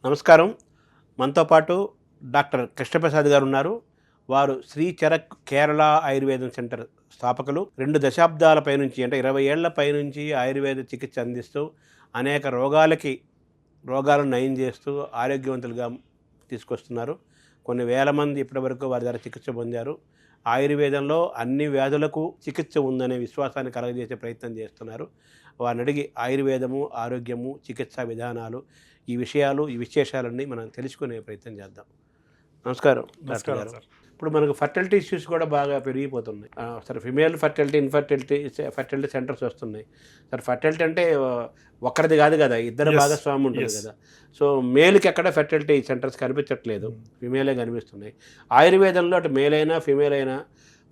నమస్కారం. మనతో పాటు డాక్టర్ కృష్ణప్రసాద్ గారు ఉన్నారు. వారు శ్రీ చరక్ కేరళ ఆయుర్వేదం సెంటర్ స్థాపకులు. 2 దశాబ్దాల పైనుంచి అంటే 20 ఏళ్ల పైనుంచి ఆయుర్వేద చికిత్స అందిస్తూ అనేక రోగాలను నయం చేస్తూ ఆరోగ్యవంతులుగా తీసుకొస్తున్నారు. కొన్ని వేల మంది ఇప్పటివరకు వారి ద్వారా చికిత్స పొందారు. ఆయుర్వేదంలో అన్ని వ్యాధులకు చికిత్స ఉందనే విశ్వాసాన్ని కలగజేసే ప్రయత్నం చేస్తున్నారు. వారిని అడిగి ఆయుర్వేదము, ఆరోగ్యము, చికిత్సా విధానాలు, ఈ విశేషాలన్నీ మనం తెలుసుకునే ప్రయత్నం చేద్దాం. నమస్కారం డాక్టర్ గారు. ఇప్పుడు మనకు ఫర్టిలిటీ ఇష్యూస్ కూడా బాగా పెరిగిపోతున్నాయి. సరే, ఫిమేల్ ఫర్టిలిటీ, ఫర్టిలిటీ సెంటర్స్ వస్తున్నాయి. సరే, ఫర్టిలిటీ అంటే ఒక్కరిది కాదు కదా, ఇద్దరు భాగస్వామి ఉంటుంది కదా. సో మేల్కి ఎక్కడ ఫర్టిలిటీ సెంటర్స్ కనిపించట్లేదు, ఫిమేలే కనిపిస్తున్నాయి. ఆయుర్వేదంలో అటు మేల్ అయినా ఫిమేల్ అయినా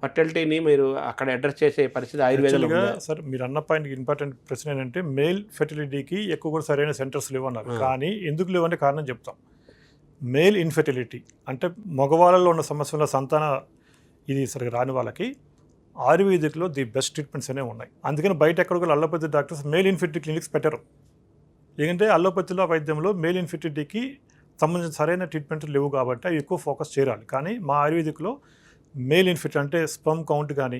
ఫర్టిలిటీని మీరు అక్కడ అడ్రస్ చేసే పరిస్థితి ఆయుర్వేదంలో సార్. మీరు అన్న పాయింట్ ఇంపార్టెంట్ ప్రశ్న ఏంటంటే మేల్ ఫెర్టిలిటీకి ఎక్కువ కూడా సరైన సెంటర్స్ లేవన్నారు. కానీ ఎందుకు లేవంటే కారణం చెప్తాం. మేల్ ఇన్ఫెర్టిలిటీ అంటే మగవాళ్ళలో ఉన్న సమస్యల సంతాన ఇది సరిగా రాని వాళ్ళకి ఆయుర్వేదిక్లో ది బెస్ట్ ట్రీట్మెంట్స్ అనేవి ఉన్నాయి. అందుకని బయట ఎక్కడ కూడా allopathy doctors male infertility clinics పెట్టరు. ఎందుకంటే అల్లోపతిలో వైద్యంలో మేల్ ఇన్ఫెర్టిలిటీకి సంబంధించిన సరైన ట్రీట్మెంట్ లేవు కాబట్టి అవి ఎక్కువ ఫోకస్ చేయాలి. కానీ మా ఆయుర్వేదిక్లో మేల్ ఇన్ఫెర్టిలిటీ అంటే స్పర్మ్ కౌంట్ కానీ,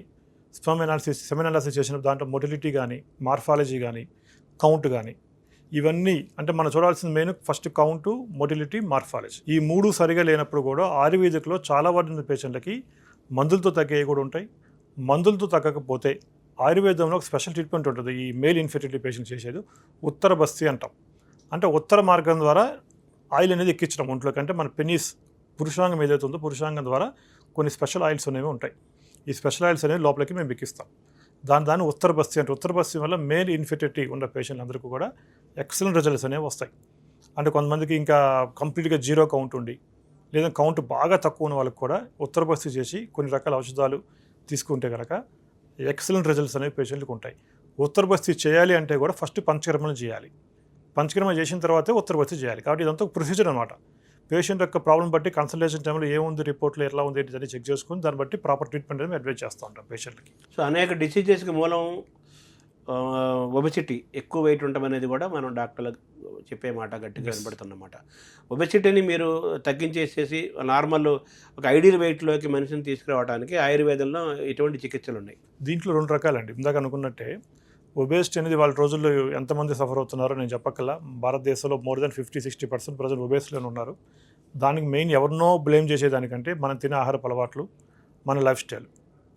స్పర్మ్ అనాలిసిస్, సెమెన్ అనాలిసిస్ చేసిన దాంట్లో మొటిలిటీ కానీ, మార్ఫాలజీ కానీ, కౌంట్ కానీ, ఇవన్నీ అంటే మనం చూడాల్సిన main first count, motility, morphology. ఈ 3 సరిగా లేనప్పుడు కూడా ఆయుర్వేదిక్లో చాలా వాడిన పేషెంట్లకి మందులతో తగ్గేవి కూడా ఉంటాయి. మందులతో తగ్గకపోతే ఆయుర్వేదంలో ఒక స్పెషల్ ట్రీట్మెంట్ ఉంటుంది. ఈ మేల్ ఇన్ఫెర్టిలిటీ పేషెంట్ చేసేది ఉత్తర బస్తి అంటాం. అంటే ఉత్తర మార్గం ద్వారా ఆయిల్ అనేది ఎక్కించడం ఒంట్లోకి. అంటే మన పెనీస్ పురుషాంగం ఏదైతే ఉందో పురుషాంగం ద్వారా కొన్ని స్పెషల్ ఆయిల్స్ అనేవి ఉంటాయి. ఈ స్పెషల్ ఆయిల్స్ అనేవి లోపలికి మేము ఎక్కిస్తాం. దాని ఉత్తర బస్తి అంటే ఉత్తర బస్తి వల్ల మేల్ ఇన్ఫెర్టిలిటీ ఉన్న పేషెంట్లు అందరికీ కూడా ఎక్సలెంట్ రిజల్ట్స్ అనేవి వస్తాయి. అంటే కొంతమందికి ఇంకా కంప్లీట్గా 0 కౌంట్ ఉండి లేదా కౌంట్ బాగా తక్కువ ఉన్న వాళ్ళకి కూడా ఉత్తర బస్తి చేసి కొన్ని రకాల ఔషధాలు తీసుకుంటే కనుక ఎక్సలెంట్ రిజల్ట్స్ అనేవి పేషెంట్లకు ఉంటాయి. ఉత్తర బస్తి చేయాలి అంటే కూడా ఫస్ట్ పంచకర్మలు చేయాలి. పంచకర్మ చేసిన తర్వాతే ఉత్తర బస్తి చేయాలి. కాబట్టి ఇదంతా ఒక ప్రొసీజర్ అనమాట. పేషెంట్ యొక్క ప్రాబ్లం బట్టి కన్సల్టేషన్ టైంలో ఏముంది, రిపోర్ట్లో ఎట్లా ఉంది అని చెక్ చేసుకుని దాన్ని బట్టి ప్రాపర్ ట్రీట్మెంట్ అనేది అడ్వైజ్ చేస్తూ ఉంటాం పేషెంట్కి. సో అనేక డిసీజెస్కి మూలం ఒబెసిటీ, ఎక్కువ వెయిట్ ఉండడం అనేది కూడా మనం డాక్టర్లకు చెప్పే మాట గట్టిగా వినపడుతున్నమాట. ఒబెసిటీని మీరు తగ్గించేసేసి నార్మల్ ఒక ఐడియల్ వెయిట్లోకి మనిషిని తీసుకురావడానికి ఆయుర్వేదంలో ఎటువంటి చికిత్సలు ఉన్నాయి? దీంట్లో 2 రకాలండి. ఇందాక అనుకున్నట్టే ఒబేసిటీ అనేది వాళ్ళ రోజుల్లో ఎంతమంది సఫర్ అవుతున్నారో నేను చెప్పక్కల్లా. భారతదేశంలో మోర్ దెన్ 50-60% ప్రజలు ఒబేసిటీలో ఉన్నారు. దానికి మెయిన్ ఎవరినో బ్లేమ్ చేసేదానికంటే మనం తినే ఆహారపు అలవాట్లు, మన లైఫ్ స్టైల్.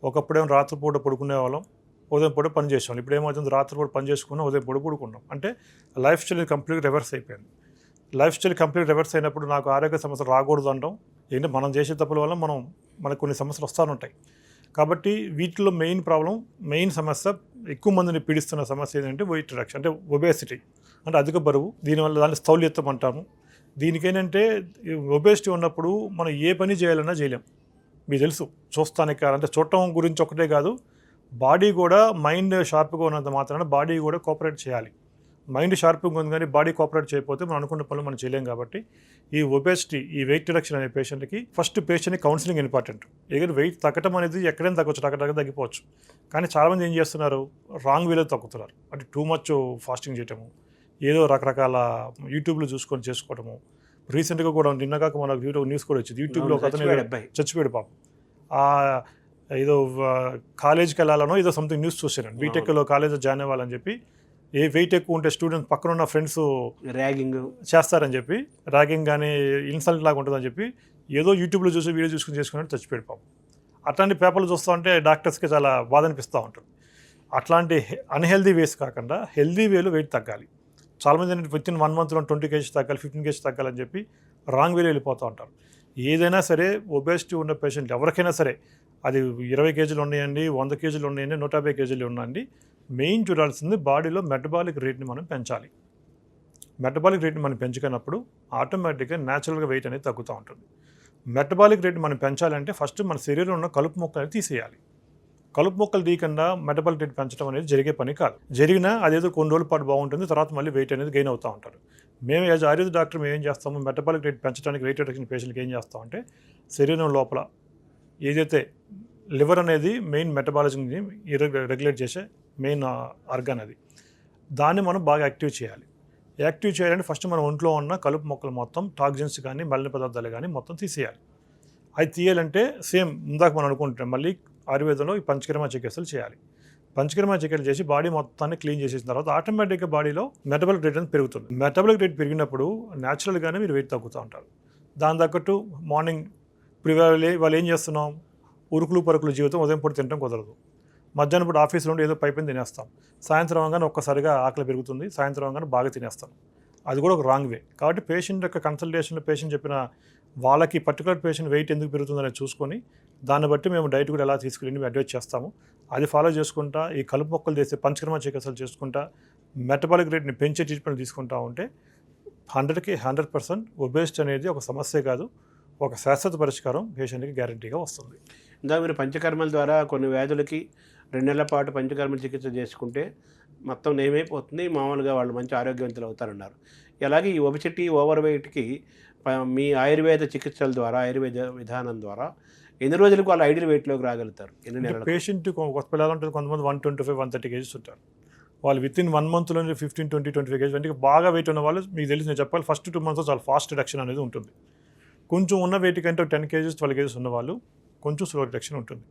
ఒకప్పుడేమో రాత్రిపూట పడుకునే వాళ్ళం, ఉదయం పూట పని చేసేవాళ్ళం. ఇప్పుడు ఏమవుతుంది, రాత్రిపూట పని చేసుకున్నాం, ఉదయం పూట పడుకున్నాం. అంటే లైఫ్ స్టైల్ కంప్లీట్ రివర్స్ అయిపోయింది. లైఫ్ స్టైల్ కంప్లీట్ రివర్స్ అయినప్పుడు నాకు ఆరోగ్య సమస్యలు రాకూడదు అంటాం. ఏంటంటే మనం చేసే తప్పుల వల్ల మనకు కొన్ని సమస్యలు వస్తూనే కాబట్టి వీటిలో మెయిన్ సమస్య ఎక్కువ మందిని పీడిస్తున్న సమస్య ఏంటంటే వెయిట్ రిడక్షన్, అంటే ఒబేసిటీ అంటే అధిక బరువు. దీనివల్ల దాన్ని స్థౌల్యత్వం అంటాము. దీనికేంటంటే ఒబేసిటీ ఉన్నప్పుడు మనం ఏ పని చేయాలన్నా చేయలేం. మీకు తెలుసు, చూస్తానికి అంటే చూడటం గురించి ఒకటే కాదు, బాడీ కూడా మైండ్ షార్ప్గా ఉన్నంత మాత్రాన బాడీ కూడా కోఆపరేట్ చేయాలి. మైండ్ షార్ప్గా ఉంది కానీ బాడీ కోఆపరేట్ చేయకపోతే మనం అనుకున్న పనులు మనం చేయలేం. కాబట్టి ఈ ఒబేసిటీ, ఈ వెయిట్ రిడక్షన్ అనే పేషెంట్కి ఫస్ట్ పేషెంట్కి కౌన్సిలింగ్ ఇంపార్టెంట్. ఏదైనా వెయిట్ తగ్గటం అనేది ఎక్కడైనా తగ్గొచ్చు, తగ్గిపోవచ్చు. కానీ చాలామంది ఏం చేస్తున్నారు, రాంగ్ వేలో తగ్గుతున్నారు. అంటే టూ మచ్ ఫాస్టింగ్ చేయటము, ఏదో రకరకాల యూట్యూబ్లో చూసుకొని చేసుకోవడము. రీసెంట్గా కూడా నిన్నగాక మనకు న్యూస్ కూడా వచ్చింది, యూట్యూబ్లో ఒక అతను చచ్చిపోయాడు పాపం. ఏదో కాలేజ్కి వెళ్ళాలనో ఏదో సంథింగ్ న్యూస్ చూసాను. బీటెక్లో కాలేజ్లో జాయిన్ అవ్వాలని చెప్పి ఏ వెయిట్ ఎక్కువ ఉంటే స్టూడెంట్స్ పక్కన ఉన్న ఫ్రెండ్స్ ర్యాగింగ్ చేస్తారని చెప్పి, ర్యాగింగ్ కానీ ఇన్సల్ట్ లాగా ఉంటుందని చెప్పి ఏదో యూట్యూబ్లో చూసి వీడియో చూసుకుని చేసుకున్నట్టు చచ్చిపోయాడు పాపం. అట్లాంటి పేపర్లు చూస్తూ ఉంటే డాక్టర్స్కి చాలా బాధ అనిపిస్తూ ఉంటుంది. అట్లాంటి అన్హెల్దీ వేస్ కాకుండా హెల్దీ వేలో వెయిట్ తగ్గాలి. చాలామంది వితిన్ 1 monthలో 20 kg తగ్గాలి, 15 kg తగ్గాలని చెప్పి రాంగ్ వేలో వెళ్ళిపోతూ ఉంటారు. ఏదైనా సరే ఒబేసిటీ ఉన్న పేషెంట్ ఎవరికైనా సరే, అది 20 kg ఉన్నాయండి, 100 kg ఉన్నాయండి, 150 kg ఉన్నాయండి, మెయిన్ చూడాల్సింది బాడీలో మెటబాలిక్ రేట్ని మనం పెంచాలి. మెటబాలిక్ రేట్ని మనం పెంచుకున్నప్పుడు ఆటోమేటిక్గా న్యాచురల్గా వెయిట్ అనేది తగ్గుతూ ఉంటుంది. మెటబాలిక్ రేట్ని మనం పెంచాలంటే ఫస్ట్ మన శరీరంలో ఉన్న కలుపు మొక్కలు తీసేయాలి. కలుపు మొక్కలు తీయకుండా మెటబాలిక్ రేట్ పెంచడం అనేది జరిగే పని కాదు. జరిగినా అదేదో కొన్ని రోజుల పాటు బాగుంటుంది, తర్వాత మళ్ళీ వెయిట్ అనేది గెయిన్ అవుతూ ఉంటారు. మేము యాజ్ ఆయుర్వేద డాక్టర్ మేము ఏం చేస్తాము, మెటబాలిక్ రేట్ పెంచడానికి వెయిట్ రిడక్షన్ పేషెంట్కి ఏం చేస్తామంటే శరీరం లోపల ఏదైతే లివర్ అనేది మెయిన్ మెటబాలిజంని రెగ్యులేట్ చేసే మెయిన్ ఆర్గాన్, అది దాన్ని మనం బాగా యాక్టివ్ చేయాలి. యాక్టివ్ చేయాలంటే ఫస్ట్ మన ఒంట్లో ఉన్న కలుపు మొక్కలు మొత్తం టాక్సిన్స్ కానీ మలిన పదార్థాలు కానీ మొత్తం తీసేయాలి. అది తీయాలంటే సేమ్ ఇందాక మనం అనుకుంటున్నాం మళ్ళీ ఆయుర్వేదంలో ఈ పంచకర్మ చికిత్సలు చేయాలి. పంచకర్మ చికిత్సలు చేసి బాడీ మొత్తాన్ని క్లీన్ చేసేసిన తర్వాత ఆటోమేటిక్గా బాడీలో మెటబాలిక్ రేట్ అనేది పెరుగుతుంది. మెటబాలిక్ రేట్ పెరిగినప్పుడు న్యాచురల్గానే మీరు వెయిట్ తగ్గుతూ ఉంటారు. దాని తగ్గట్టు మార్నింగ్ ఇప్పుడు వాళ్ళు ఏం చేస్తున్నాం, ఉరుకులు పరుకులు జీవితం, ఉదయం పూట తినడం కుదరదు. మధ్యాహ్నం పూట ఆఫీస్లో ఉండి ఏదో పైపైన తినేస్తాం. సాయంత్రం అవగానే ఒక్కసారిగా ఆకలి పెరుగుతుంది, సాయంత్రం అవగానే బాగా తినేస్తాం. అది కూడా ఒక రాంగ్ వే. కాబట్టి పేషెంట్ యొక్క కన్సల్టేషన్లో పేషెంట్ చెప్పిన వాళ్ళకి పర్టికులర్ పేషెంట్ వెయిట్ ఎందుకు పెరుగుతుందని చూసుకొని దాన్ని బట్టి మేము డైట్ కూడా ఎలా తీసుకెళ్ళి అడ్వైజ్ చేస్తాము. అది ఫాలో చేసుకుంటా ఈ కలుపు మొక్కలు చేసే పంచకర్మ చికిత్సలు చేసుకుంటా మెటబాలిక్ రేట్ని పెంచే ట్రీట్మెంట్ తీసుకుంటా ఉంటే 100కి 100% ఒబేసిటీ అనేది ఒక సమస్య కాదు, ఒక శాశ్వత పరిష్కారం పేషెంట్కి గ్యారంటీగా వస్తుంది. ఇందాక మీరు పంచకర్మల ద్వారా కొన్ని వ్యాధులకి 2 నెలల పాటు పంచకర్మ చికిత్స చేసుకుంటే మొత్తం నయమైపోతుంది, మామూలుగా వాళ్ళు మంచి ఆరోగ్యవంతులు అవుతారన్నారు. అలాగే ఈ ఒబిసిటీ ఓవర్ వెయిట్కి మీ ఆయుర్వేద చికిత్సల ద్వారా ఆయుర్వేద విధానం ద్వారా ఎన్ని రోజులకు వాళ్ళు ఐడియల్ వెయిట్లోకి రాగలుగుతారు? ఎన్ని నెలలు? పేషెంట్ కొత్త పిల్లలు ఉంటుంది, కొంతమంది 125-130 కేజీస్ ఉంటారు. వాళ్ళు వితిన్ 1 మంత్లోనే 15-20-25 కేజీస్ అంటే బాగా వెయిట్ ఉన్న వాళ్ళు మీకు తెలిసి నేను చెప్పాలి ఫస్ట్ 2 మంత్స్ చాలా ఫాస్ట్ రిడక్షన్ అనేది ఉంటుంది. కొంచెం ఉన్న వెయిట్ కంటే 10 కేజీస్ 12 కేజీస్ ఉన్న వాళ్ళు కొంచెం స్లో రిడక్షన్ ఉంటుంది.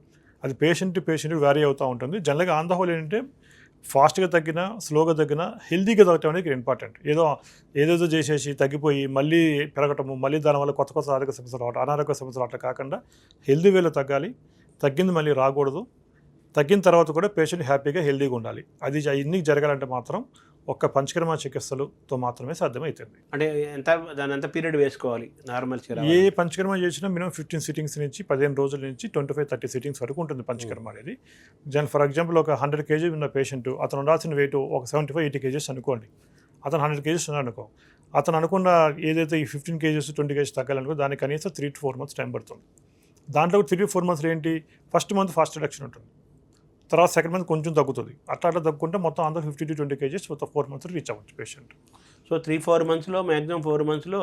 అది పేషెంట్ వ్యారీ అవుతూ ఉంటుంది. జనరల్గా ఆన్ ద హోల్ ఏంటంటే ఫాస్ట్గా తగ్గినా స్లోగా తగ్గినా హెల్తీగా తగ్గటం అనేది ఇంపార్టెంట్. ఏదేదో చేసేసి తగ్గిపోయి మళ్ళీ పెరగటము, మళ్ళీ దానివల్ల కొత్త ఆరోగ్య సమస్యలు రావటం, అనారోగ్య సమస్యలు అట్లా కాకుండా హెల్తీ వేలో తగ్గాలి. తగ్గింది మళ్ళీ రాకూడదు. తగ్గిన తర్వాత కూడా పేషెంట్ హ్యాపీగా హెల్తీగా ఉండాలి. అది ఇన్ని జరగాలంటే మాత్రం ఒక్క పంచకర్మ చికిత్సలతో మాత్రమే సాధ్యమవుతుంది. అంటే దాని ఎంత పీరియడ్ వేసుకోవాలి నార్మల్? ఏ పంచకర్మ చేసినా మినిమం 15 సిట్టింగ్స్ నుంచి 15 రోజుల నుంచి 25-30 సిట్టింగ్స్ వరకు ఉంటుంది పంచకర్మ అనేది. ఫర్ ఎగ్జాంపుల్ ఒక 100 కేజీ ఉన్న పేషెంట్, అతను ఉండాల్సిన వెయిట్ ఒక 75-80 కేజీస్ అనుకోండి. అతను 100 కేజీస్ ఉన్నాడు అనుకో, అతను అనుకున్న ఏదైతే ఈ 15 కేజీస్ 20 కేజీస్ తగ్గాలనుకో దానికి కనీసం 3-4 మంత్స్ టైం పడుతుంది. దాంట్లో 3-4 మంత్స్ ఏంటి, ఫస్ట్ మంత్ ఫాస్ట్ రిడక్షన్ ఉంటుంది, తర్వాత సెకండ్ మంత్ కొంచెం తగ్గుతుంది. అట్లా తగ్గుకుంటే మొత్తం అందరూ 50-20 కేజీస్ 4 మంత్స్ రీచ్ అవ్వచ్చు పేషెంట్. సో 3-4 మంత్స్లో మ్యాక్సిమం 4 మంత్స్లో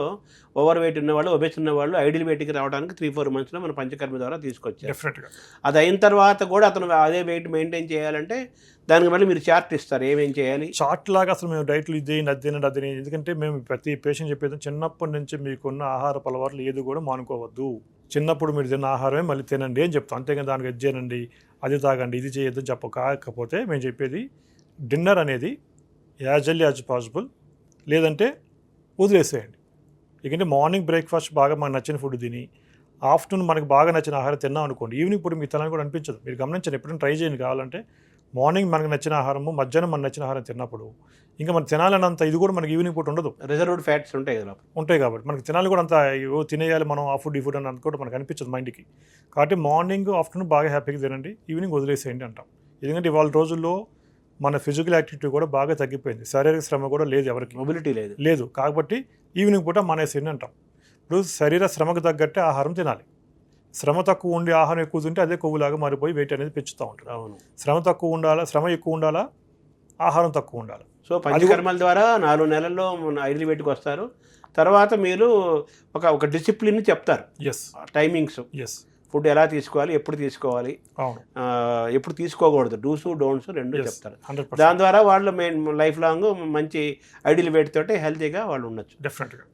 ఓవర్ వెయిట్ ఉన్నవాళ్ళు, ఒబేస్ ఉన్నవాళ్ళు ఐడియల్ వెయిట్కి రావడానికి 3-4 మంత్స్లో మన పంచకర్మ ద్వారా తీసుకొచ్చారు. డెఫినెట్గా అది అయిన తర్వాత కూడా అతను అదే వెయిట్ మెయింటైన్ చేయాలంటే దానికి మళ్ళీ మీరు చార్ట్ ఇస్తారు, ఏమేం చేయాలి? చార్ట్ లాగా అసలు మేము డైట్లు ఇదేంటి అదేనండి. ఎందుకంటే మేము ప్రతి పేషెంట్ చెప్పేది చిన్నప్పటి నుంచి మీకున్న ఆహార అలవాట్లు ఏది కూడా మానుకోవద్దు. చిన్నప్పుడు మీరు తిన్న ఆహారమే మళ్ళీ తినండి అని చెప్తాం. అంతేగాని దానికి అది చేయండి, అది తాగండి, ఇది చేయొద్దని కాకపోతే మేము చెప్పేది డిన్నర్ అనేది యాజ్ ఎర్లీ యాజ్ పాసిబుల్, లేదంటే వదిలేసేయండి. ఎందుకంటే మార్నింగ్ బ్రేక్ఫాస్ట్ బాగా మనకు నచ్చిన ఫుడ్ తిని ఆఫ్టర్నూన్ మనకు బాగా నచ్చిన ఆహారం తిన్నాం అనుకోండి, ఈవినింగ్ పూట మీకు తినాలని కూడా అనిపించదు. మీరు గమనించండి, ఎప్పుడైనా ట్రై చేయండి. కావాలంటే మార్నింగ్ మనకు నచ్చిన ఆహారము, మధ్యాహ్నం మనకు నచ్చిన ఆహారం తిన్నప్పుడు ఇంకా మనం తినాలన్నంత ఇది కూడా మనకి ఈవినింగ్ పూట ఉండదు. రిజర్వ్డ్ ఫ్యాట్స్ ఉంటాయి కదా, ఉంటాయి కాబట్టి మనకి తినాలి కూడా అంత తినేయాలి మనం ఆ ఫుడ్ ఈ ఫుడ్ అని అనుకోవడం మనకు అనిపించదు మైండ్కి. కాబట్టి మార్నింగ్ ఆఫ్టర్నూన్ బాగా హ్యాపీగా తినండి, ఈవినింగ్ వదిలేసేయండి అంటాం. ఎందుకంటే ఇవాళ రోజుల్లో మన ఫిజికల్ యాక్టివిటీ కూడా బాగా తగ్గిపోయింది, శారీరక శ్రమ కూడా లేదు, ఎవరికి మొబిలిటీ లేదు. కాబట్టి ఈవినింగ్ పూట మానేసేయండి అంటాం. ఇప్పుడు శరీర శ్రమకు తగ్గట్టే ఆహారం తినాలి. శ్రమ తక్కువ ఉండి ఆహారం ఎక్కువ తింటే అదే కొవ్వులాగా మారిపోయి వెయిట్ అనేది పెంచుతూ ఉంటుంది. అవును, శ్రమ ఎక్కువ ఉండాలా, ఆహారం తక్కువ ఉండాలి. సో పంచకర్మల ద్వారా 4 నెలల్లో ఐడియల్ వెయిట్కి వస్తారు. తర్వాత మీరు ఒక డిసిప్లిన్ చెప్తారు, టైమింగ్స్, ఫుడ్ ఎలా తీసుకోవాలి, ఎప్పుడు తీసుకోవాలి, ఎప్పుడు తీసుకోకూడదు, డూస్ డోంట్స్ 2 చెప్తారు. దాని ద్వారా వాళ్ళు లైఫ్ లాంగ్ మంచి ఐడియల్ వెయిట్ తోటి హెల్తీగా వాళ్ళు ఉండొచ్చు. డెఫినెట్గా.